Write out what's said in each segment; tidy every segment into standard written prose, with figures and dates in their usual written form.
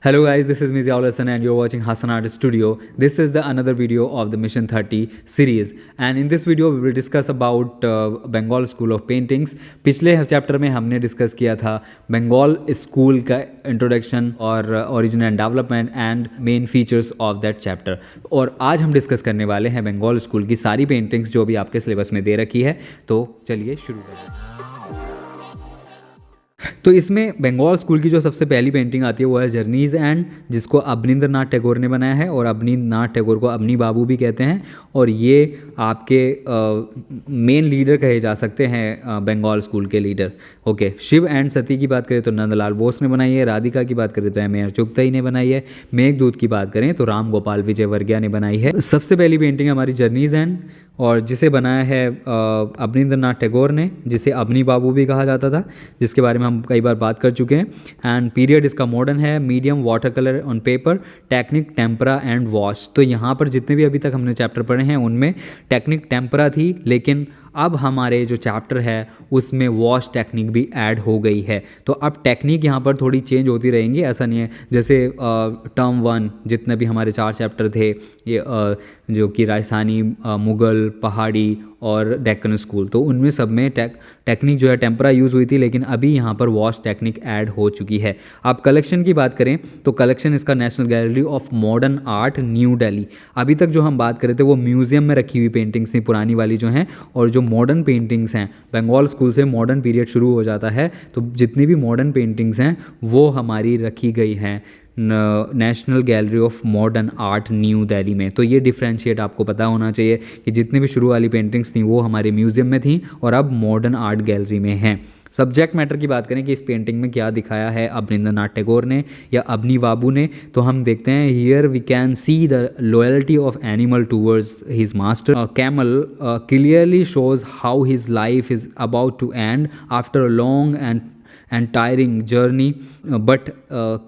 Hello guys, this is Miziaul Hassan and you're watching Hassan Art Studio. This is the another video of the Mission 30 series and in this video we will discuss about Bengal School of Paintings. पिछले chapter में हमने discuss किया था Bengal school का introduction और origin and development and main features of that chapter. और आज हम डिस्कस करने वाले हैं बंगाल स्कूल की सारी पेंटिंग्स जो भी आपके सिलेबस में दे रखी है। तो चलिए शुरू करते हैं। तो इसमें बंगाल स्कूल की जो सबसे पहली पेंटिंग आती है वो है जर्नीज एंड, जिसको अवनींद्र नाथ टैगोर ने बनाया है और अवनींद्र नाथ टैगोर को अवनी बाबू भी कहते हैं और ये आपके मेन लीडर कहे जा सकते हैं बंगाल स्कूल के लीडर। ओके, शिव एंड सती की बात करें तो नंदलाल बोस ने बनाई है, राधिका की बात करें तो एम आर चुगताई ने बनाई है, मेघदूत की बात करें तो राम गोपाल विजयवर्गीय ने बनाई है। सबसे पहली पेंटिंग हमारी जर्नीज एंड और जिसे बनाया है अवनींद्र नाथ टैगोर ने, जिसे अवनी बाबू भी कहा जाता था, जिसके बारे में हम कई बार बात कर चुके हैं। एंड पीरियड इसका मॉडर्न है, medium water colour on paper, technique tempera and wash. तो यहाँ पर जितने भी अभी तक हमने चैप्टर पढ़े हैं उनमें टेक्निक टेम्परा थी, लेकिन अब हमारे जो चैप्टर है उसमें वॉश टेक्निक भी ऐड हो गई है। तो अब टेक्निक यहाँ पर थोड़ी चेंज होती रहेंगी, ऐसा नहीं है जैसे टर्म 1 जितने भी हमारे 4 चैप्टर थे ये जो कि राजस्थानी, मुगल, पहाड़ी और डेक्कन स्कूल, तो उनमें सब में टेक्निक जो है टेम्परा यूज़ हुई थी, लेकिन अभी यहाँ पर वॉश टेक्निक ऐड हो चुकी है। आप कलेक्शन की बात करें तो कलेक्शन इसका national gallery of modern art new Delhi. अभी तक जो हम बात कर रहे थे वो म्यूज़ियम में रखी हुई पेंटिंग्स थी पुरानी वाली जो हैं, और जो मॉडर्न पेंटिंग्स हैं बंगाल स्कूल से मॉडर्न पीरियड शुरू हो जाता है, तो जितनी भी मॉडर्न पेंटिंग्स हैं वो हमारी रखी गई हैं national gallery of modern art new Delhi में। तो ये डिफ्रेंशिएट आपको पता होना चाहिए कि जितनी भी शुरू वाली पेंटिंग्स थी वो हमारे म्यूज़ियम में थी और अब मॉडर्न आर्ट गैलरी में हैं। सब्जेक्ट मैटर की बात करें कि इस पेंटिंग में क्या दिखाया है अवनींद्र नाथ टैगोर ने या अवनी बाबू ने, तो हम देखते हैं here we can see the loyalty of animal towards his master. Camel clearly shows how his life is about to end after a long and tiring journey, but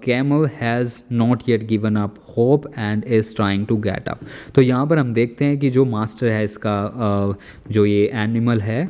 camel has not yet given up hope and is trying to get up। तो यहाँ पर हम देखते हैं कि जो master है इसका जो ये एनिमल है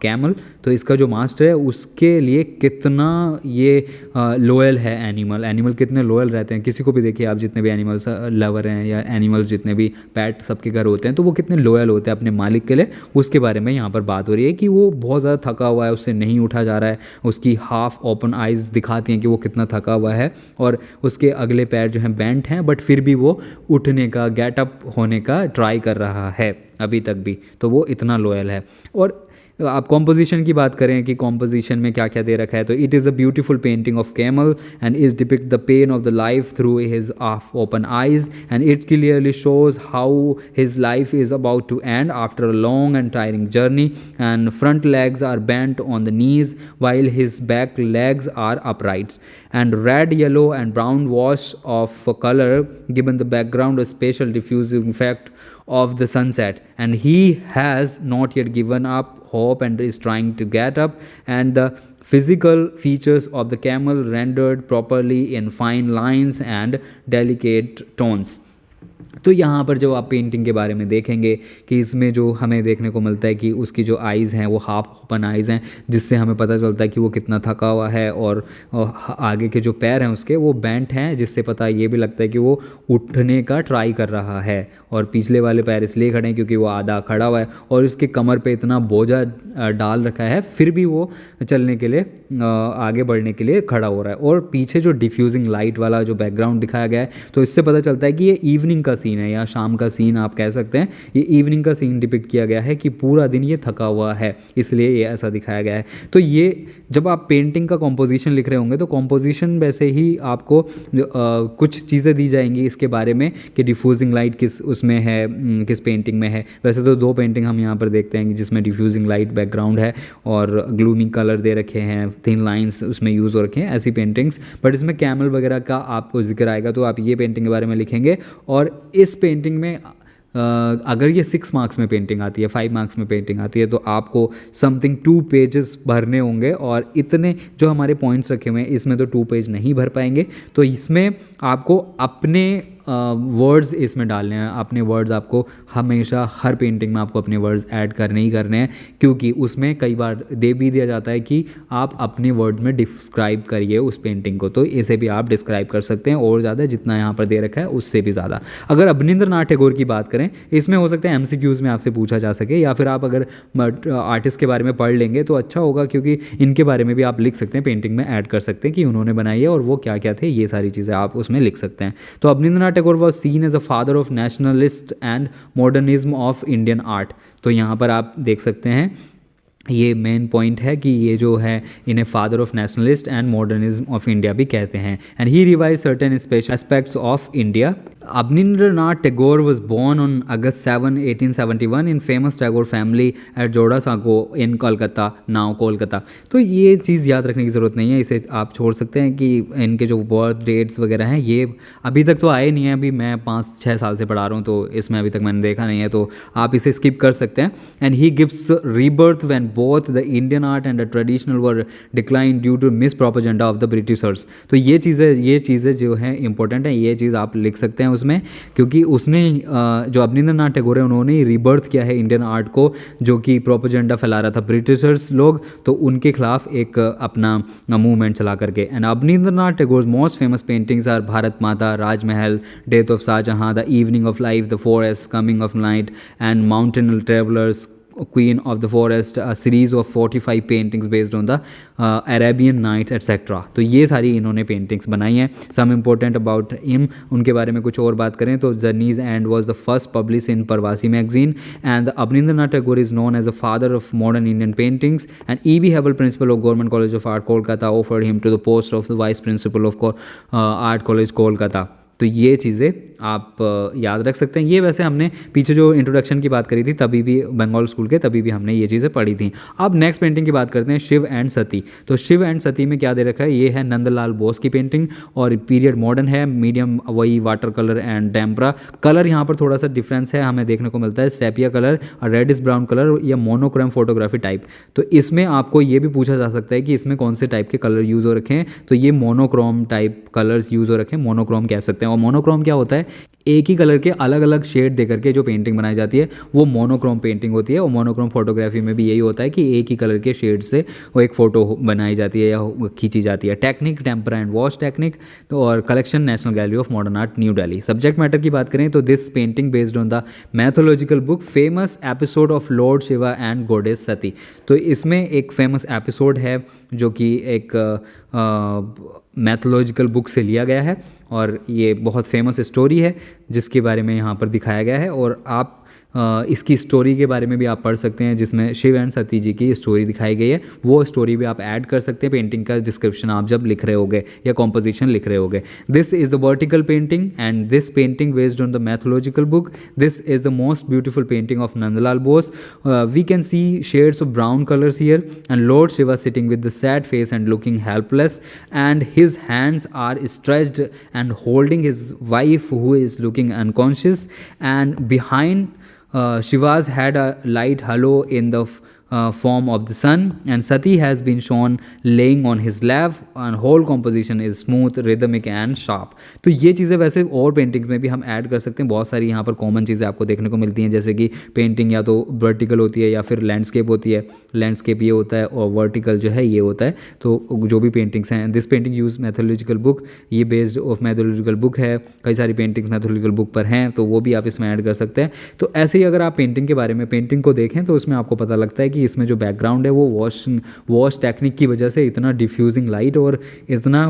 कैमल, तो इसका जो मास्टर है उसके लिए कितना ये लॉयल है। एनिमल कितने लॉयल रहते हैं, किसी को भी देखिए आप, जितने भी एनिमल्स लवर हैं या एनिमल्स जितने भी पैट सबके घर होते हैं, तो वो कितने लॉयल होते हैं अपने मालिक के लिए, उसके बारे में यहाँ पर बात हो रही है कि वो बहुत ज़्यादा थका हुआ है, उससे नहीं उठा जा रहा है, उसकी हाफ ओपन आइज़ दिखाती हैं कि वो कितना थका हुआ है और उसके अगले पैर जो हैं बेंट हैं, बट फिर भी वो उठने का, गेटअप होने का ट्राई कर रहा है अभी तक भी, तो वो इतना लॉयल है। और आप कॉम्पोजिशन की बात करें कि कॉम्पोजिशन में क्या क्या दे रखा है, तो it is a beautiful painting of camel and is depict the pain of the life through his half open eyes and it clearly shows how his life is about to end after a long and tiring journey and front legs are bent on the knees while his back legs are uprights and red, yellow and brown wash of color given the background a special diffusing effect of the sunset, and he has not yet given up hope and is trying to get up, and the physical features of the camel rendered properly in fine lines and delicate tones। तो यहाँ पर जो आप painting के बारे में देखेंगे कि इसमें जो हमें देखने को मिलता है कि उसकी जो आइज़ हैं वो हाफ ओपन आइज़ हैं, जिससे हमें पता चलता है कि वो कितना थका हुआ है, और आगे के जो पैर हैं उसके वो बेंट हैं, जिससे पता ये भी लगता है कि वो उठने का ट्राई कर रहा है, और पिछले वाले पैर इसलिए खड़े हैं क्योंकि वो आधा खड़ा हुआ है और उसके कमर पे इतना बोझा डाल रखा है, फिर भी वो चलने के लिए, आगे बढ़ने के लिए खड़ा हो रहा है। और पीछे जो डिफ्यूजिंग लाइट वाला जो बैकग्राउंड दिखाया गया है, तो इससे पता चलता है कि ये इवनिंग का सीन है या शाम का सीन आप कह सकते हैं। ये इवनिंग का सीन डिपिक्ट किया गया है कि पूरा दिन ये थका हुआ है, इसलिए ये ऐसा दिखाया गया है। तो ये जब आप पेंटिंग का कॉम्पोजिशन लिख रहे होंगे तो कॉम्पोजिशन वैसे ही आपको कुछ चीज़ें दी जाएंगी इसके बारे में कि डिफ्यूजिंग लाइट किस उसमें है, किस पेंटिंग में है। वैसे तो 2 पेंटिंग हम यहाँ पर देखते हैं जिसमें डिफ्यूजिंग लाइट बैकग्राउंड है और ग्लूमी कलर दे रखे हैं, थिन लाइंस उसमें यूज़ हो रखे हैं, ऐसी पेंटिंग्स। बट इसमें कैमल वगैरह का आपको जिक्र आएगा तो आप ये पेंटिंग के बारे में लिखेंगे। और इस पेंटिंग में अगर ये 6 मार्क्स में पेंटिंग आती है, 5 मार्क्स में पेंटिंग आती है, तो आपको समथिंग 2 पेजेस भरने होंगे, और इतने जो हमारे पॉइंट्स रखे हुए हैं इसमें तो 2 पेज नहीं भर पाएंगे। तो इसमें आपको अपने वर्ड्स इसमें डालने हैं, अपने वर्ड्स आपको हमेशा हर पेंटिंग में आपको अपने वर्ड्स ऐड करने ही करने हैं, क्योंकि उसमें कई बार दे भी दिया जाता है कि आप अपने वर्ड में डिस्क्राइब करिए उस पेंटिंग को, तो इसे भी आप डिस्क्राइब कर सकते हैं और ज़्यादा, जितना यहाँ पर दे रखा है उससे भी ज़्यादा। अगर अवनींद्रनाथ टैगोर की बात करें, इसमें हो सकता है एमसीक्यूज़ में आपसे पूछा जा सके, या फिर आप अगर आर्टिस्ट के बारे में पढ़ लेंगे तो अच्छा होगा, क्योंकि इनके बारे में भी आप लिख सकते हैं, पेंटिंग में ऐड कर सकते हैं कि उन्होंने बनाई है और वो क्या क्या थे, ये सारी चीज़ें आप उसमें लिख सकते हैं। तो Abanindranath Tagore was seen as a father of nationalist and modernism of Indian art. तो यहाँ पर आप देख सकते हैं ये मेन पॉइंट है कि ये जो है इन्हें father of nationalist and modernism of India भी कहते हैं। And he revise certain special aspects of India. Abhinandranath Tagore was born on August 7, 1871 in famous Tagore family at Jodasago in Kolkata, now Kolkata। तो ये चीज़ याद रखने की ज़रूरत नहीं है, इसे आप छोड़ सकते हैं कि इनके जो बर्थ डेट्स वगैरह हैं ये अभी तक तो आए नहीं हैं, अभी मैं 5-6 साल से पढ़ा रहा हूँ तो इसमें अभी तक मैंने देखा नहीं है, तो आप इसे स्किप कर सकते हैं। And he gives rebirth when both the Indian art and the traditional were decline due to mis propaganda of the britishers. तो ये चीज़ें जो हैं इंपॉर्टेंट हैं, ये चीज़ आप लिख सकते हैं उसमें, क्योंकि उसने जो अवनींद्रनाथ टैगोर है उन्होंने रिबर्थ किया है इंडियन आर्ट को, जो कि प्रोपेगेंडा फैला रहा था ब्रिटिशर्स लोग, तो उनके खिलाफ एक अपना मूवमेंट चला करके। And Abanindranath Tagore most famous paintings are Bharat Mata, Rajmahal, death of Shahjahan, the evening of life, the forest, coming of night and mountain travellers, Queen of the Forest, a series of 45 paintings based on the Arabian Nights etc। तो ये सारी इन्होंने paintings बनाई हैं। Some important about him, उनके बारे में कुछ और बात करें तो journeys and was the first publish in Prabasi magazine. And Abanindranath Tagore is known as a father of modern Indian paintings. And E.B. Hebel, principal of government college of art Kolkata, offered him to the post of the vice principal of art college Kolkata. तो ये चीज़ें आप याद रख सकते हैं। ये वैसे हमने पीछे जो इंट्रोडक्शन की बात करी थी तभी भी बंगाल स्कूल के, तभी भी हमने ये चीज़ें पढ़ी थी। अब नेक्स्ट पेंटिंग की बात करते हैं, शिव एंड सती। तो शिव एंड सती में क्या दे रखा है, ये है नंदलाल बोस की पेंटिंग और पीरियड मॉडर्न है, मीडियम वही water colour and tempera colour. यहाँ पर थोड़ा सा डिफरेंस है, हमें देखने को मिलता है सेपिया कलर और रेडिश ब्राउन कलर या मोनोक्रोम फोटोग्राफी टाइप। तो इसमें आपको ये भी पूछा जा सकता है कि इसमें कौन से टाइप के कलर यूज़ हो रखे हैं, तो ये मोनोक्रोम टाइप कलर्स यूज़ हो रखे हैं, मोनोक्रोम कह सकते हैं। और मोनोक्रोम क्या होता है, एक ही कलर के अलग अलग शेड दे करके जो पेंटिंग बनाई जाती है वो मोनोक्रोम पेंटिंग होती है। और मोनोक्रोम फोटोग्राफी में भी यही होता है कि एक ही कलर के शेड से वो एक फ़ोटो बनाई जाती है या खींची जाती है। Technique tempera and wash technique. तो और collection national gallery of modern art new Delhi. Subject matter की बात करें तो this painting based on the mythological book famous episode of lord Shiva and goddess Sati. तो इसमें एक फेमस एपिसोड है जो कि एक मैथोलॉजिकल बुक से लिया गया है और ये बहुत फेमस स्टोरी है जिसके बारे में यहाँ पर दिखाया गया है। और आप इसकी स्टोरी के बारे में भी आप पढ़ सकते हैं जिसमें शिव एंड सती जी की स्टोरी दिखाई गई है, वो स्टोरी भी आप ऐड कर सकते हैं पेंटिंग का डिस्क्रिप्शन आप जब लिख रहे होगे या कॉम्पोजिशन लिख रहे होगे। This is the vertical painting and this painting based on the mythological book. This is the most beautiful painting of Nandalal Bose. We can see shades of brown colours here and lord Shiva sitting with the sad face and looking helpless and his hands are stretched and holding his wife who is looking unconscious and behind Shiva's had a light halo in the form of the sun and Sati has been shown laying on his lap and whole composition is smooth, rhythmic and sharp। तो ये चीज़ें वैसे और paintings में भी हम add कर सकते हैं। बहुत सारी यहाँ पर कॉमन चीज़ें आपको देखने को मिलती हैं, जैसे कि पेंटिंग या तो वर्टिकल होती है या फिर लैंडस्केप होती है। लैंडस्केप ये होता है और वर्टिकल जो है ये होता है। तो जो भी पेंटिंग्स हैं, this painting use mythological book, ये बेस्ड ऑफ मैथोलॉजिकल बुक है। कई सारी पेंटिंग्स मैथोलॉजिकल बुक पर हैं तो वो भी आप इसमें ऐड कर सकते हैं। तो ऐसे ही अगर आप पेंटिंग के बारे में पेंटिंग को देखें तो उसमें आपको पता लगता है कि इसमें जो बैकग्राउंड है वो वॉश टेक्निक की वजह से इतना डिफ्यूजिंग लाइट और इतना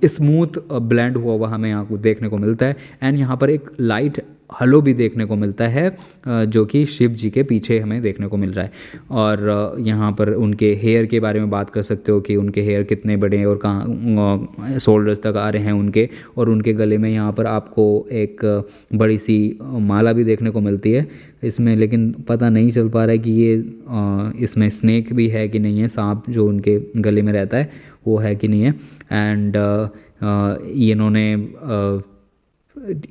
स्मूथ ब्लेंड हुआ हुआ हमें यहाँ देखने को मिलता है। एंड यहाँ पर एक लाइट हलो भी देखने को मिलता है जो कि शिव जी के पीछे हमें देखने को मिल रहा है। और यहाँ पर उनके हेयर के बारे में बात कर सकते हो कि उनके हेयर कितने बड़े हैं और कहाँ शोल्डर्स तक आ रहे हैं उनके, और उनके गले में यहाँ पर आपको एक बड़ी सी माला भी देखने को मिलती है इसमें, लेकिन पता नहीं चल पा रहा है कि ये इसमें स्नेक भी है कि नहीं है, सांप जो उनके गले में रहता है वो है कि नहीं है। एंड इन्होंने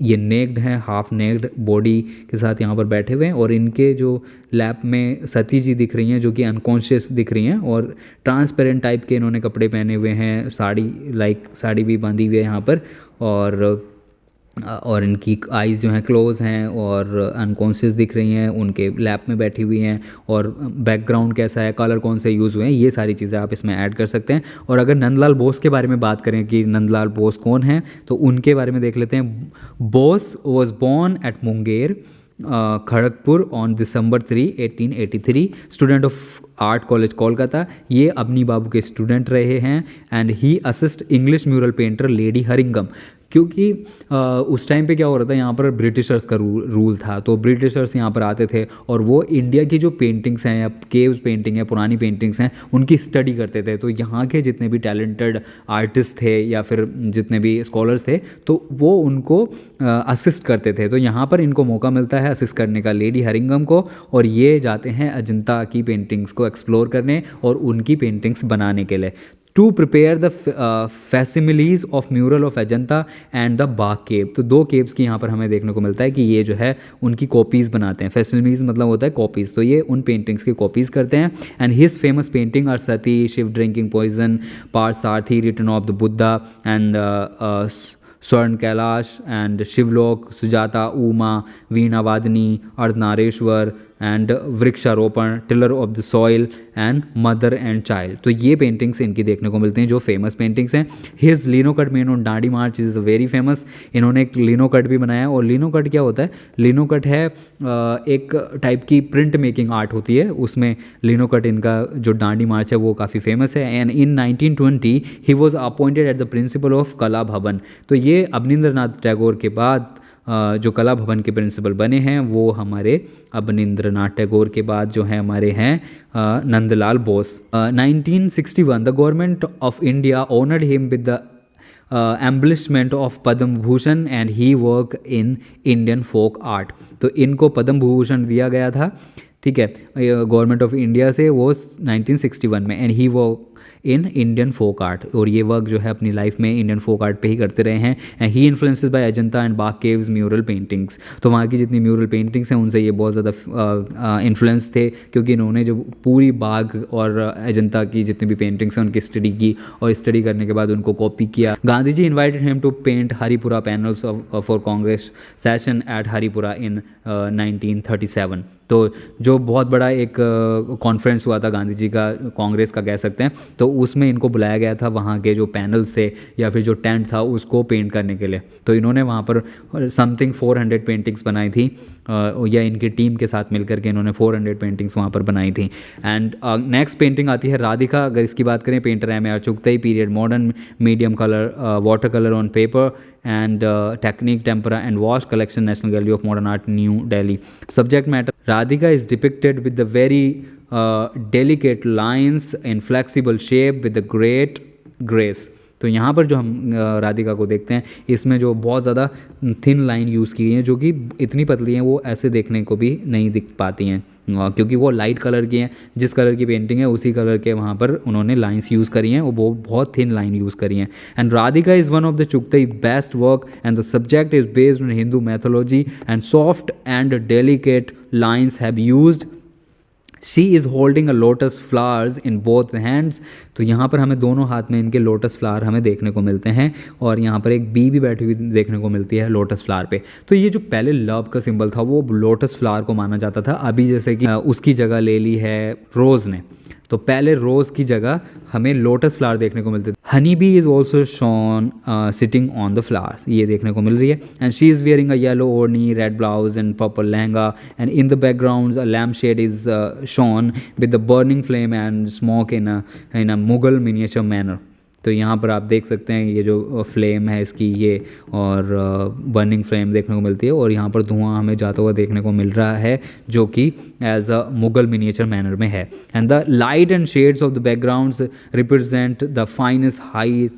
ये नेक्ड हैं, हाफ नेक्ड बॉडी के साथ यहाँ पर बैठे हुए हैं और इनके जो लैप में सती जी दिख रही हैं जो कि अनकॉन्शियस दिख रही हैं और ट्रांसपेरेंट टाइप के इन्होंने कपड़े पहने हुए हैं, साड़ी भी बांधी हुई है यहाँ पर। और और इनकी आइज़ जो हैं क्लोज हैं और अनकॉन्शियस दिख रही हैं, उनके लैप में बैठी हुई हैं, और बैकग्राउंड कैसा है, कलर कौन से यूज़ हुए हैं, ये सारी चीज़ें आप इसमें ऐड कर सकते हैं। और अगर नंदलाल बोस के बारे में बात करें कि नंदलाल बोस कौन हैं, तो उनके बारे में देख लेते हैं। Bose was born at Munger, Kharagpur on December 3, 1883, student of art college Kolkata. ये अबनी बाबू के स्टूडेंट रहे हैं and he assist English mural painter lady Herringham. क्योंकि उस टाइम पे क्या हो रहा था, यहाँ पर ब्रिटिशर्स का रूल था, तो ब्रिटिशर्स यहाँ पर आते थे और वो इंडिया की जो पेंटिंग्स हैं या केव्स पेंटिंग है, पुरानी पेंटिंग्स हैं, उनकी स्टडी करते थे। तो यहाँ के जितने भी टैलेंटेड आर्टिस्ट थे या फिर जितने भी स्कॉलर्स थे, तो वो उनको असिस्ट करते थे। तो यहाँ पर इनको मौका मिलता है असिस्ट करने का लेडी हरिंगम को, और ये जाते हैं अजंता की पेंटिंग्स को एक्सप्लोर करने और उनकी पेंटिंग्स बनाने के लिए। To prepare the facsimiles of mural of Ajanta and the Bagh cave. तो दो केव्स की यहाँ पर हमें देखने को मिलता है कि ये जो है उनकी कॉपीज़ बनाते हैं। फैसिमिलीज मतलब होता है कॉपीज़, तो ये उन पेंटिंग्स की कॉपीज़ करते हैं। And his famous painting are Sati, Shiv drinking poison, Parthasarathi, return of the Buddha and Swarna Kailash and Shivlok, Sujata, Uma, Veena Vadini, Ardhanarishwar and Vriksharopan, tiller of the soil and mother and child. तो ये पेंटिंग्स इनकी देखने को मिलती हैं जो फेमस पेंटिंग्स हैं। His lino cut man on Dandi march is very famous. इन्होंने एक लिनो कट भी बनाया, और लिनो कट क्या होता है, लिनो कट है एक टाइप की प्रिंट मेकिंग आर्ट होती है, उसमें लिनो कट इनका जो डांडी मार्च है वो काफ़ी फेमस है। And in 1920 he was appointed at the principle of कला भवन। तो ये अवनींद्रनाथ टैगोर के बाद जो कला भवन के प्रिंसिपल बने हैं वो हमारे अवनींद्रनाथ टैगोर के बाद जो हैं हमारे हैं Nandlal Bose. 1961 the government of India honoured him with the embellishment of Padma Bhushan and he work in Indian folk art. तो इनको पद्म भूषण दिया गया था, ठीक है, गवर्नमेंट ऑफ इंडिया से, वो 1961 में। एंड ही वो इन इंडियन फोक आर्ट, और ये वर्क जो है अपनी लाइफ में इंडियन फोक आर्ट पे ही करते रहे हैं। And he influences by Ajanta and Bagh caves mural paintings. तो वहाँ की जितनी म्यूरल पेंटिंग्स हैं उनसे ये बहुत ज़्यादा इन्फ्लुएंस थे, क्योंकि इन्होंने जो पूरी बाग और अजंता की जितनी भी पेंटिंग्स हैं उनकी स्टडी की, और स्टडी करने के बाद उनको कॉपी किया। Gandhi ji invited him to paint Haripura panels for Congress session at Haripura in 1937। तो जो बहुत बड़ा एक कॉन्फ्रेंस हुआ था गांधी जी का, कांग्रेस का कह सकते हैं, तो उसमें इनको बुलाया गया था वहाँ के जो पैनल्स थे या फिर जो टेंट था उसको पेंट करने के लिए। तो इन्होंने वहाँ पर समथिंग 400 पेंटिंग्स बनाई थी, या इनकी टीम के साथ मिलकर के इन्होंने 400 पेंटिंग्स वहाँ पर बनाई थी। एंड नेक्स्ट पेंटिंग आती है राधिका। अगर इसकी बात करें, painter M.A.R. Chughtai, period modern, medium colour, water colour on paper and technique, tempera and wash, collection, National Gallery of Modern Art, New Delhi. Subject matter, Radhika is depicted with the very delicate lines in flexible shape with the great grace. तो यहाँ पर जो हम राधिका को देखते हैं, इसमें जो बहुत ज़्यादा थिन लाइन यूज़ की गई हैं, जो कि इतनी पतली हैं वो ऐसे देखने को भी नहीं दिख पाती हैं, क्योंकि वो लाइट कलर की हैं। जिस कलर की पेंटिंग है उसी कलर के वहाँ पर उन्होंने लाइंस यूज़ करी हैं, वो बहुत थिन लाइन यूज़ करी हैं। And Radhika is one of the Chughtai best work and the subject is based on Hindu mythology and soft and delicate lines have used. She is holding a lotus flowers in both hands. तो यहाँ पर हमें दोनों हाथ में इनके लोटस फ्लावर हमें देखने को मिलते हैं, और यहाँ पर एक बी भी बैठी हुई देखने को मिलती है लोटस फ्लावर पे। तो ये जो पहले लव का सिंबल था वो लोटस फ्लावर को माना जाता था, अभी जैसे कि उसकी जगह ले ली है रोज़ ने। तो पहले रोज़ की जगह हमें लोटस फ्लावर देखने को मिलते थे। Honey bee is also shown sitting on the flowers, ये देखने को मिल रही है। And she is wearing a yellow odhni, red blouse and purple lehenga. And in the background a lamp shade is shown with the burning flame and smoke in a Mughal miniature manner. तो यहाँ पर आप देख सकते हैं ये जो फ्लेम है इसकी, ये और बर्निंग फ्लेम देखने को मिलती है, और यहाँ पर धुआं हमें जाता हुआ देखने को मिल रहा है, जो कि as a Mughal miniature manner में है। And the light and shades of the backgrounds represent the finest high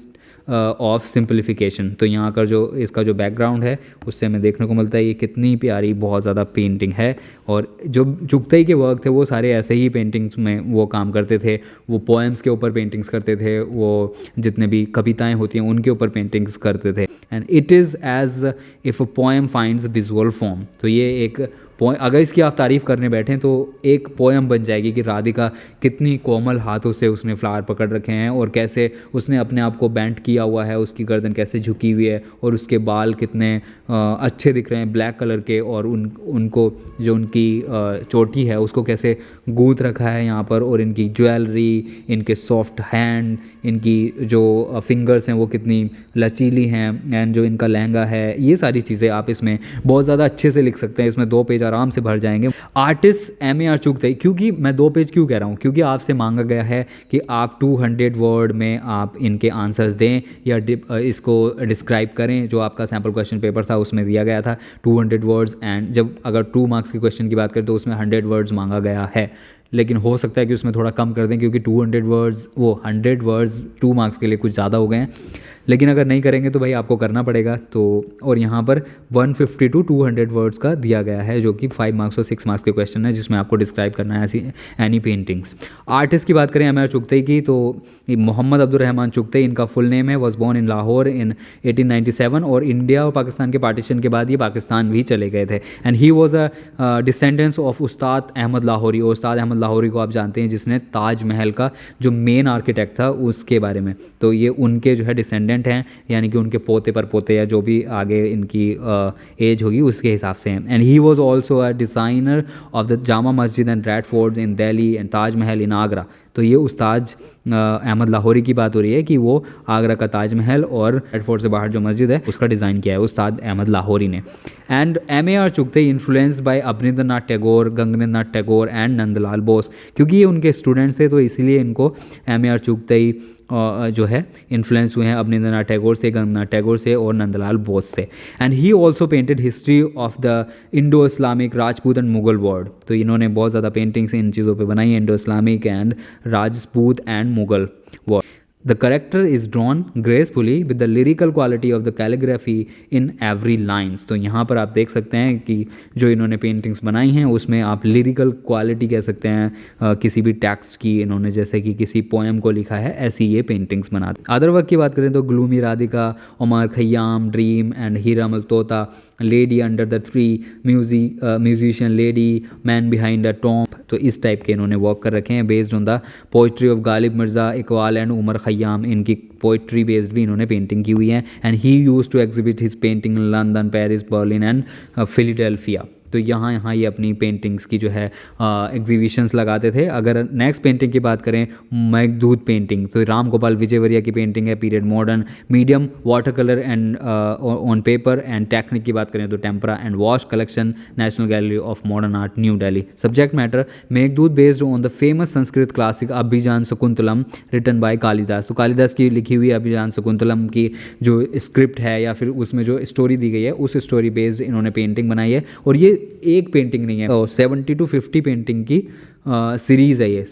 of simplification. तो यहाँ का जो इसका जो बैकग्राउंड है उससे हमें देखने को मिलता है ये कितनी प्यारी बहुत ज़्यादा पेंटिंग है। और जो चुगताई के वर्क थे वो सारे ऐसे ही पेंटिंग्स में वो काम करते थे, वो पोएम्स के ऊपर पेंटिंग्स करते थे, वो जितने भी कविताएं होती हैं उनके ऊपर पेंटिंग्स करते थे। And it is as if a poem finds visual form. तो ये एक अगर इसकी आप तारीफ़ करने बैठें तो एक पोएम बन जाएगी कि राधिका कितनी कोमल हाथों से उसने फ्लावर पकड़ रखे हैं और कैसे उसने अपने आप को बैंड किया हुआ है, उसकी गर्दन कैसे झुकी हुई है और उसके बाल कितने अच्छे दिख रहे हैं ब्लैक कलर के, और उनको जो उनकी चोटी है उसको कैसे गूंथ रखा है यहाँ पर, और इनकी ज्वेलरी, इनके सॉफ्ट हैंड, इनकी जो फिंगर्स हैं वो कितनी लचीली हैं, एंड जो इनका लहंगा है, ये सारी चीज़ें आप इसमें बहुत ज़्यादा अच्छे से लिख सकते हैं। इसमें 2 पेज आराम से भर जाएंगे। Artist M.A.R. चुगताई, क्योंकि मैं 2 पेज क्यों कह रहा हूँ, क्योंकि आपसे मांगा गया है कि आप 200 वर्ड में आप इनके आंसर्स दें या इसको डिस्क्राइब करें। जो आपका सैम्पल क्वेश्चन पेपर था उसमें दिया गया था 200 वर्ड्स, एंड जब अगर 2 मार्क्स के क्वेश्चन की बात करें तो उसमें 100 वर्ड्स मांगा गया है, लेकिन हो सकता है कि उसमें थोड़ा कम कर दें क्योंकि 200 वर्ड्स, वो 100 वर्ड्स 2 मार्क्स के लिए कुछ ज़्यादा हो गए हैं। लेकिन अगर नहीं करेंगे तो भाई आपको करना पड़ेगा। तो और यहाँ पर 150 to 200 वर्ड्स का दिया गया है जो कि 5 मार्क्स और 6 मार्क्स के क्वेश्चन है जिसमें आपको डिस्क्राइब करना है ऐसी एनी पेंटिंग्स। आर्टिस्ट की बात करें M.A.R. चुगताई की, तो मोहम्मद अब्दुल रहमान चुगताई इनका फुल नेम है। वॉज बोर्न इन लाहौर इन 1897, और इंडिया और पाकिस्तान के पार्टीशन के बाद ये पाकिस्तान भी चले गए थे। And he was a descendants of उस्ताद अहमद लाहौरी। और उस्ताद अहमद लाहौरी को आप जानते हैं जिसने ताजमहल का जो मेन आर्किटेक्ट था उसके बारे में, तो ये उनके जो है डिसेंडेंट हैं, यानी कि उनके पोते पर पोते या जो भी आगे इनकी एज होगी उसके हिसाब से हैं। And he was also a designer of the Jama Masjid and red fort in Delhi and Taj Mahal in Agra. तो ये उस्ताद अहमद लाहौरी की बात हो रही है कि वो आगरा का ताजमहल और रेड फोर्ट से बाहर जो मस्जिद है उसका डिज़ाइन किया है उस्ताद अहमद लाहौरी ने। And M.A.R. Chughtai influenced by Avanindra Nath Tagore, Gaganendra Nath Tagore and Nandlal Bose, क्योंकि ये उनके स्टूडेंट्स थे तो इसलिए इनको M.A.R. चुगताई जो है इन्फ्लुएंस हुए हैं अवनींद्र नाथ टैगोर से, गगनेंद्र नाथ टैगोर से और नंदलाल बोस से। And he also painted history of the Indo Islamic, Rajput and Mughal world. तो इन्होंने बहुत ज़्यादा पेंटिंग्स इन चीज़ों पे बनाई, Indo Islamic and Rajput and Mughal world. The character is drawn gracefully with the lyrical quality of the calligraphy in every lines। तो यहाँ पर आप देख सकते हैं कि जो इन्होंने पेंटिंग्स बनाई हैं उसमें आप लिरिकल क्वालिटी कह सकते हैं किसी भी टेक्स्ट की, इन्होंने जैसे कि किसी पोएम को लिखा है ऐसी ये पेंटिंग्स बनाते। अदर वर्क की बात करें तो gloomy Radhika, Omar Khayyam, dream and Hiramal Tota, lady under the tree, musician lady, man behind the tomb. तो इस टाइप के इन्होंने वर्क कर रखे हैं based on the poetry of Ghalib Mirza, Iqbal and Omar Khayyam. इनकी पोइट्री बेस्ड भी इन्होंने पेंटिंग की हुई है। And he used to exhibit his painting in London, Paris, Berlin and Philadelphia. तो यहाँ ये अपनी पेंटिंग्स की जो है एग्जीबिशंस लगाते थे। अगर नेक्स्ट पेंटिंग की बात करें मेघदूत पेंटिंग, तो राम गोपाल विजयवर्या की पेंटिंग है, period modern, medium water colour and on paper. And technique की बात करें तो tempera and wash collection, national gallery of modern art, new Delhi. Subject matter Meghdoot based on the famous Sanskrit classic Abhijnana Shakuntalam written by Kalidas. तो कालिदास की लिखी हुई अभिजान शकुंतलम की जो स्क्रिप्ट है या फिर उसमें जो स्टोरी दी गई है उस स्टोरी बेस्ड इन्होंने पेंटिंग बनाई है। और ये एक पेंटिंग नहीं है, 70 to 50 पेंटिंग की सीरीज़ है ये,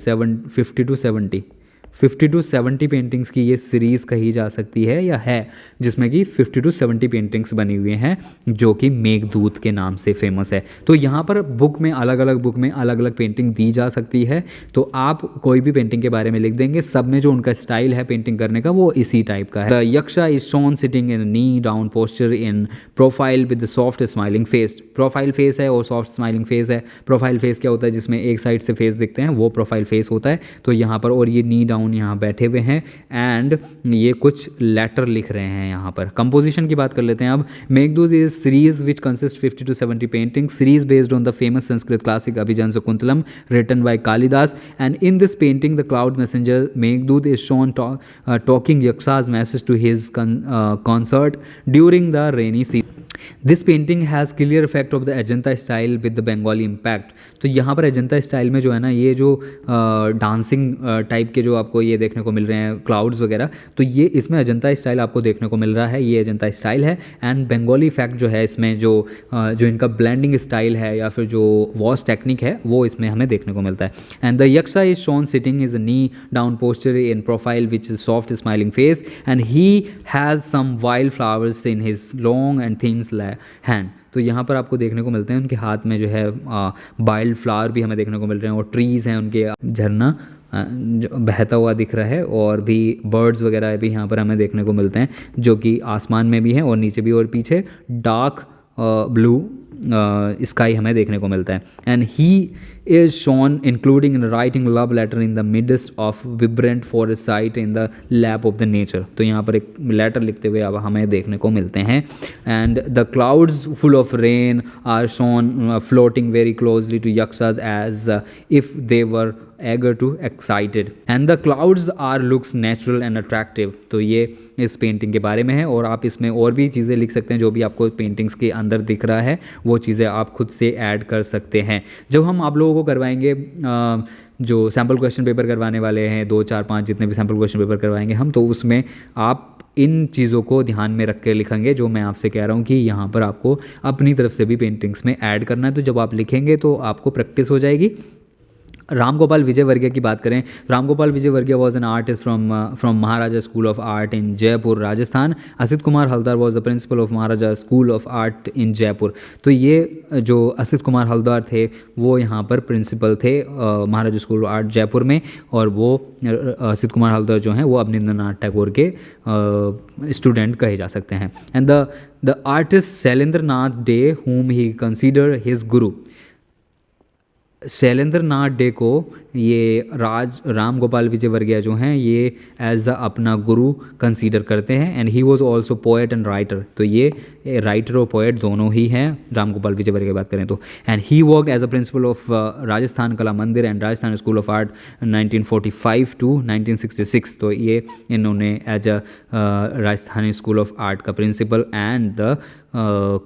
50 to 70 पेंटिंग्स की ये सीरीज़ कही जा सकती है या है, जिसमें कि 50 to 70 पेंटिंग्स बनी हुई हैं जो कि मेघदूत के नाम से फेमस है। तो यहाँ पर बुक में अलग अलग पेंटिंग दी जा सकती है। तो आप कोई भी पेंटिंग के बारे में लिख देंगे, सब में जो उनका स्टाइल है पेंटिंग करने का वो इसी टाइप का है। The Yaksha is shown sitting in knee down posture in profile with soft smiling face. Profile face है और सॉफ्ट स्माइलिंग फेस है। प्रोफाइल फेस क्या होता है, जिसमें एक साइड से फेस दिखते हैं, वो प्रोफाइल फेस होता है। तो यहाँ पर और ये नी डाउन यहाँ बैठे हुए हैं एंड ये कुछ लेटर लिख रहे हैं यहाँ पर। कंपोजिशन की बात कर लेते हैं अब। Meghdoot is series which consist 50 to 70 painting, series based on the famous Sanskrit classic Abhijnana Shakuntalam written by Kalidas. And in this painting the cloud messenger Meghdoot is shown talking Yaksha's message to his consort during the rainy season. This painting has clear effect of the Ajanta style with the Bengali impact. तो यहाँ पर Ajanta style में जो है ना, ये जो dancing type के जो आपको ये देखने को मिल रहे हैं क्लाउड्स वगैरह, तो ये इसमें अजंता स्टाइल आपको देखने को मिल रहा है, ये अजंता स्टाइल है। एंड बंगाली इफेक्ट जो है इसमें जो इनका ब्लेंडिंग स्टाइल है या फिर जो वॉश टेक्निक है वो इसमें हमें देखने को मिलता है। And the Yaksha is shown sitting is knee down posture in profile which is soft smiling face and he has some wild flowers in his long and thin hand. तो यहाँ पर आपको देखने को मिलते हैं उनके हाथ में जो है वाइल्ड फ्लावर भी हमें देखने को मिल रहे हैं और ट्रीज़ हैं, उनके झरना जो बहता हुआ दिख रहा है और भी बर्ड्स वगैरह भी यहाँ पर हमें देखने को मिलते हैं जो कि आसमान में भी हैं और नीचे भी, और पीछे डार्क ब्लू स्काई हमें देखने को मिलता है। And he is shown including in writing love letter in the midst of vibrant forest site in the lap of the nature. तो यहाँ पर एक लेटर लिखते हुए अब हमें देखने को मिलते हैं। And the clouds full of rain are shown floating very closely to Yakshas as if they were eager to excited and the clouds are looks natural and attractive। तो ये इस पेंटिंग के बारे में है, और आप इसमें और भी चीज़ें लिख सकते हैं जो भी आपको पेंटिंग्स के अंदर दिख रहा है, वो चीज़ें आप खुद से ऐड कर सकते हैं। जब हम आप लोगों को करवाएंगे जो सैम्पल क्वेश्चन पेपर करवाने वाले हैं, 2 4 5 जितने भी सैम्पल क्वेश्चन पेपर करवाएंगे हम, तो उसमें आप इन चीज़ों को ध्यान में रख के लिखेंगे जो मैं आपसे कह रहा हूँ कि यहाँ पर आपको अपनी तरफ से भी पेंटिंग्स में ऐड करना है। तो जब आप लिखेंगे तो आपको प्रैक्टिस हो जाएगी। राम गोपाल विजय वर्गीय की बात करें, राम गोपाल विजय वर्गीय was an artist from Maharaja school of art in Jaipur Rajasthan. Asit Kumar Haldar was the principle of Maharaja school of art in Jaipur. तो ये जो असित कुमार हल्दार थे वो यहाँ पर प्रिंसिपल थे महाराजा स्कूल ऑफ आर्ट जयपुर में, और वो असित कुमार हल्दार जो हैं वो अवनींद्रनाथ टैगोर के स्टूडेंट कहे जा सकते हैं। And the artist Shailendra Nath day whom he considered his Guru. Shailendra Nath day को ये राम गोपाल विजय वर्गीय जो हैं ये एज अ अपना गुरु कंसीडर करते हैं। And he was also poet and writer. तो ये राइटर और पोएट दोनों ही हैं राम गोपाल विजय वर्गीय की बात करें तो। And he work as a principal of Rajasthan Kala Mandir and Rajasthan school of art 1945 to 1966। तो ये इन्होंने as a Rajasthani school of art का principal and the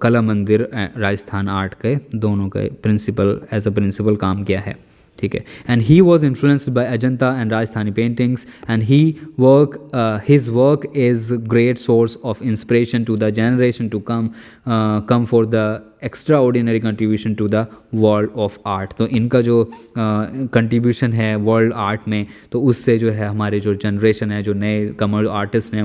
Kala Mandir Rajasthan art के दोनों के प्रिंसिपल एज अ प्रिंसिपल काम किया है। ठीक है। And he was influenced by Ajanta and Rajasthani paintings and his work is great source of inspiration to the generation to come for the extraordinary contribution to the world of art. तो इनका जो contribution है world art में, तो उससे जो है हमारे जो जनरेशन है, जो नए कमर्शियल आर्टिस्ट हैं,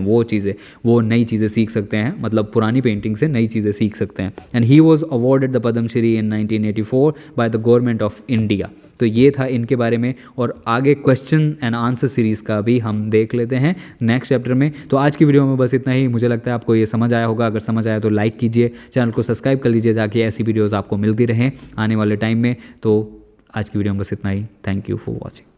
वो नई चीज़ें सीख सकते हैं, मतलब पुरानी पेंटिंग से नई चीज़ें सीख सकते हैं। And he was awarded the Padma Shri in 1984 by the government of India. तो ये था इनके बारे में, और आगे क्वेश्चन एंड आंसर सीरीज़ का भी हम देख लेते हैं नेक्स्ट चैप्टर में। तो आज की वीडियो में बस इतना ही। मुझे लगता है आपको ये समझ आया होगा। अगर समझ आया तो लाइक कीजिए, चैनल को सब्सक्राइब कर लीजिए ताकि ऐसी वीडियोज़ आपको मिलती रहें आने वाले टाइम में। तो आज की वीडियो में बस इतना ही। Thank you for watching.